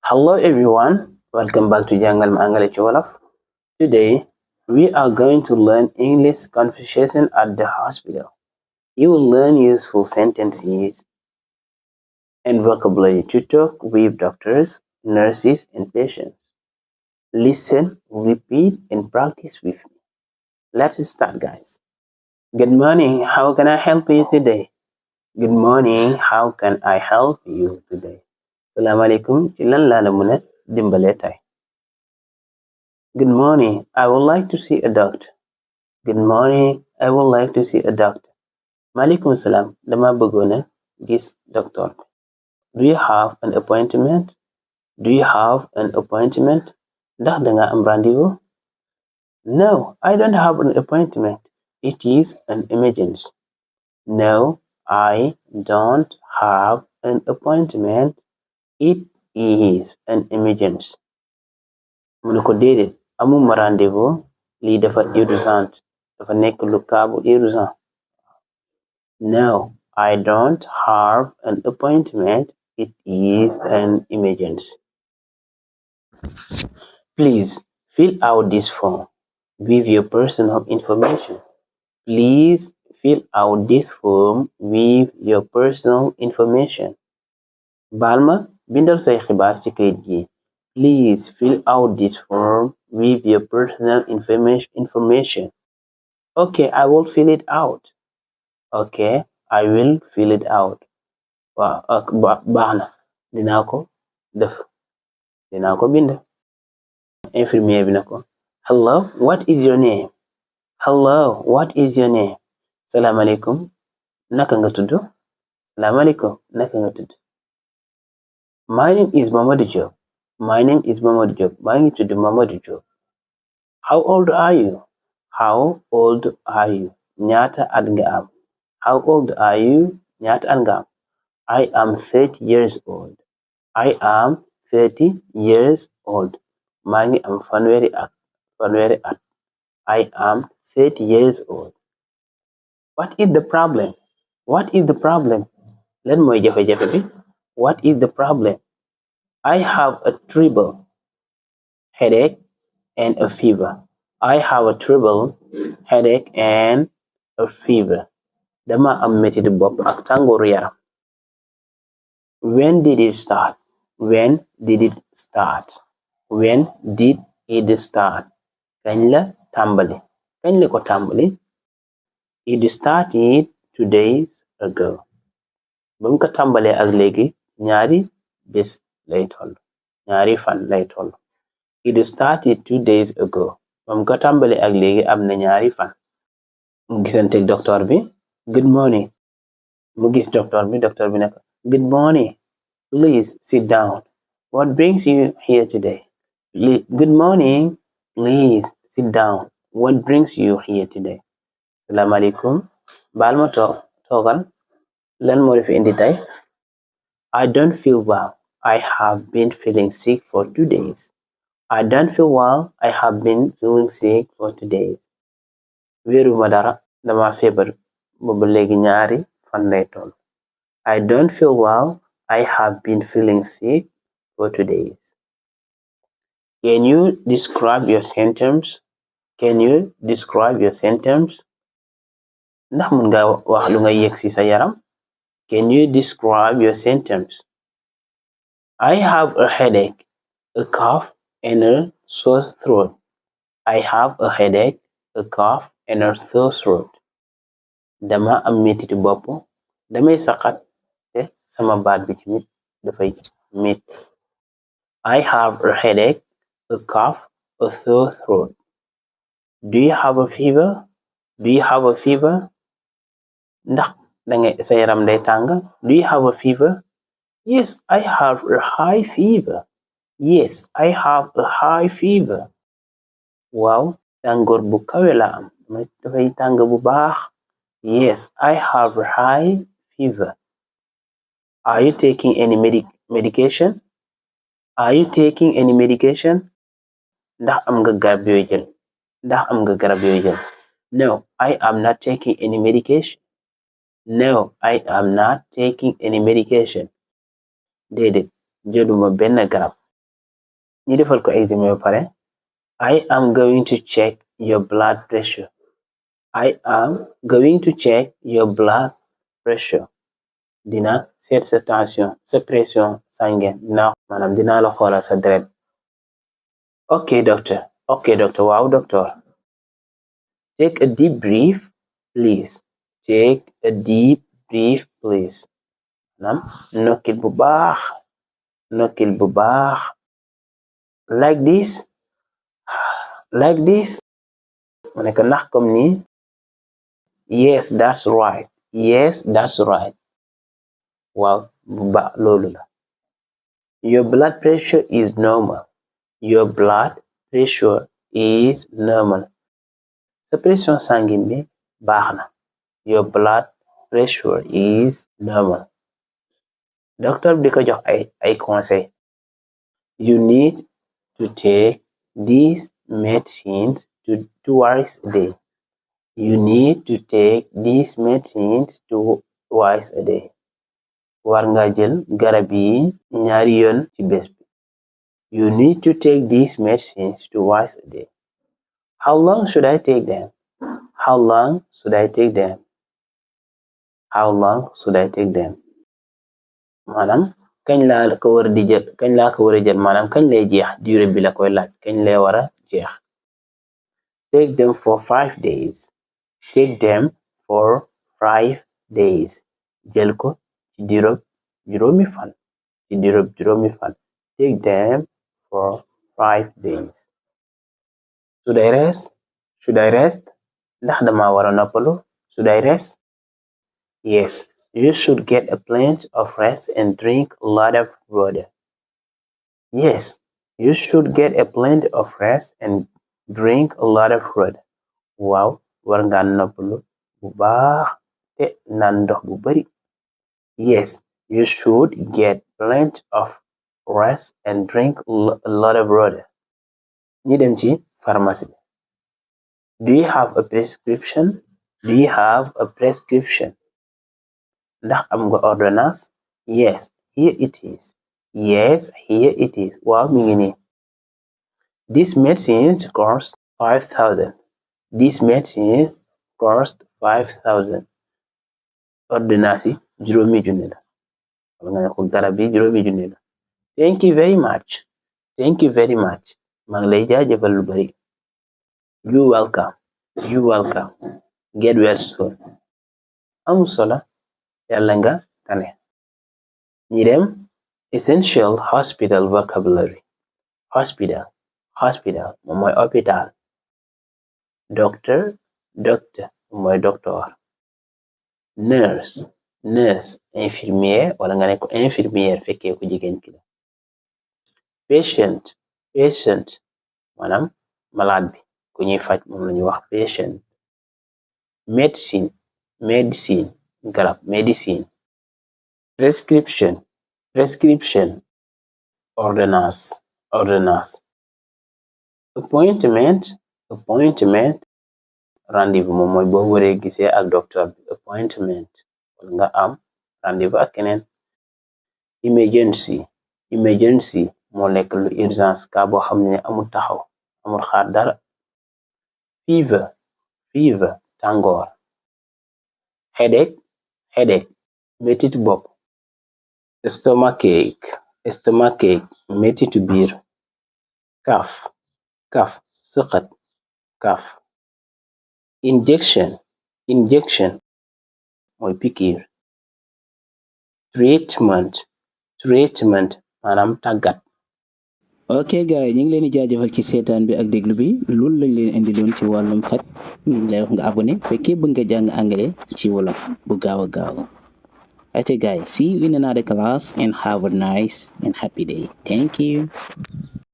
Hello everyone, welcome back to Jangalma Anglais Wolof. Today we are going to learn English conversation at the hospital. You will learn useful sentences and vocabulary to talk with doctors, nurses, and patients. Listen, repeat, and practice with me. Let's start, guys. Good morning, how can I help you today? Good morning, how can I help you today? Assalamu alaikum, ci lan laa la mën a dimbalee tey? Good morning, I would like to see a doctor. Good morning, I would like to see a doctor. Maaleykum salaam, dama bëggoon a gis doctor. Do you have an appointment? Do you have an appointment? Ndax danga am rendez-vous? No, I don't have an appointment. It is an emergency. No, I don't have an appointment. It is an emergency. Mu ne ko déedéet amuma rendez-vous, lii dafa urgent, dafa nekk lu kaabu urgent. No, I don't have an appointment. It is an emergency. Please fill out this form with your personal information. Please fill out this form with your personal information. Balma, bindal say xibaar ci kayit gi. Please fill out this form with your personal information. Okay, I will fill it out. Okay, I will fill it out. Baax na dinaa ko def dinaa ko bind. Infirmier bi na ko hello, what is your name? Hello, what is your name? Salaam alaikum, naka nga tudd? Salaam alaikum, naka nga tudd? My name is Mamadou Diop. My name is Mamadou Diop. Maa ngi tudd Mamadou Diop. How old are you? How old are you? Ñaata at nga am? How old are you? Ñaata at nga am? I am 30 years old. I am 30 years old. Maa ngi am fanweeri at. I am 30 years old. What is the problem? What is the problem? Lan mooy jafe-jafe bi? What is the problem? I have a terrible headache and a fever. I have a terrible headache and a fever. Dama am metit bopp ak tàngooru yaram. When did it start? When did it start? When did it start? Kañ la tàmbali? Kañ la ko tàmbali? It started 2 days ago. Ba mu ko tàmbalee ak léegi ñaari bés lay toll. Ñaari fan lay toll. It started 2 days ago. Ba mu ko tàmbalee ak léegi am na ñaari fan. Mu gisanteeg docteur bi. Good morning. Mu gis docteur bi ne ko good morning. Please sit down. What brings you here today? Good morning. Please sit down. What brings you here today? Assalamu alaikum. Baal ma toogal. Lan moo fi indi tey? I don't feel well. I have been feeling sick for 2 days. I don't feel well. I have been feeling sick for 2 days. Wéeruma dara dama feebar boobu léegi ñaari fan lay toll. I don't feel well. I have been feeling sick for 2 days. Can you describe your symptoms? Can you describe your symptoms? Ndax mun nga wax lu nga yëg ci sa yaram? Can you describe your symptoms? I have a headache, a cough, and a sore throat. I have a headache, a cough, and a sore throat. Dama am metiti bopp, damay saxat te sama baat bi tamit dafay metti. I have a headache, a cough, a sore throat. Do you have a fever? Do you have a fever? Ndax sa yaram day tàng? Do you have a fever? Yes, I have a high fever. Yes, I have a high fever. Waaw, tàngoor bu kawe la am. Dafay tàng bu baax. Yes, I have a high fever. Are you taking any medication? Are you taking any medication? Ndax am nga garab yooy jël? Ndax am nga garab yooy jël? No, I am not taking any medication. No, I am not taking any medication. Déedéet, jëluma benn garab. ñi defal ko examen ba pare. I am going to check your blood pressure. I am going to check your blood pressure. Dina seet sa tension, sa pression sanguine, dina la xoolal sa deret. Okay doctor. Waaw doctor. Take a deep breath, please. Take a deep breath, please. Nokkil bu baax. Like this. Mu nekk ndax comme nii. Yes, that's right. Waaw loolu la. Your blood pressure is normal. Sa pression sanguine bi baax na. Your blood pressure is normal. Docteur bi di ko jox ay conseil. You need to take these medicines twice a day. War nga jël garab yi ñaari yoon ci bés bi. You need to take these medicines twice a day. How long should I take them? Maanaam kañ laa ko war a jël maanaam kañ lay jeex durée bi la koy laaj kañ lay wara jeex. Take them for 5 days. Jël ko ci diirub juróomi fan. Take them for 5 days. Should I rest? Ndax dama wara noppalu? Should I rest? Yes, you should get a plenty of rest and drink a lot of water. Waaw, war nga noppalu bu baax te naan ndox bu bari. Yes, you should get plenty of rest and drink a lot of water. Ñi dem ci pharmacie. Do you have a prescription? Ndax am nga ordonnance? Yes, here it is. Waaw mi ngi nii. These medicines cost 5,000. Ordonnance yi juróomi junni la. Wala nga ne ko garab yi juróomi junni la. Thank you very much. Maa ngi lay jaajëfal lu bari. You welcome. Get well soon. Amul solo. Yàlla nga tane. Ñi dem essential hospital vocabulary. Hospital moom mooy hôpital. Doctor moom mooy docteur. Nurse infirmière wala nga ne ko infirmière fekkee ko jigéen ki la. Patient maanaam malade bi ku ñuy faj moom la ñuy wax patient. Medicine garab medicine. Prescription ordonnance. Appointment rendez-vous moom mooy boo waree gisee ak docteur bi. Appointment wala nga am rendez-vous ak keneen. Emergency moo nekk lu urgence ka boo xam ne amul taxaw amul xaar dara. Fever tàngoor. Headache mettitu bopp. Stomachache mettitu biir. Cough sëqat cough. Injection mooy pikiir. Treatment maanaam tàggat. ok gars yi ñu ngi leen di jaajëfal ci seetaan bi ak déglu bi loolu lañ leen indi doon ci wàllum faj ñu ngi lay wax nga abonné fekkee bëgg nga jàng anglais ci wolof bu gaaw a gaaw. ok guys, see you in another class and have a nice and happy day. Thank you.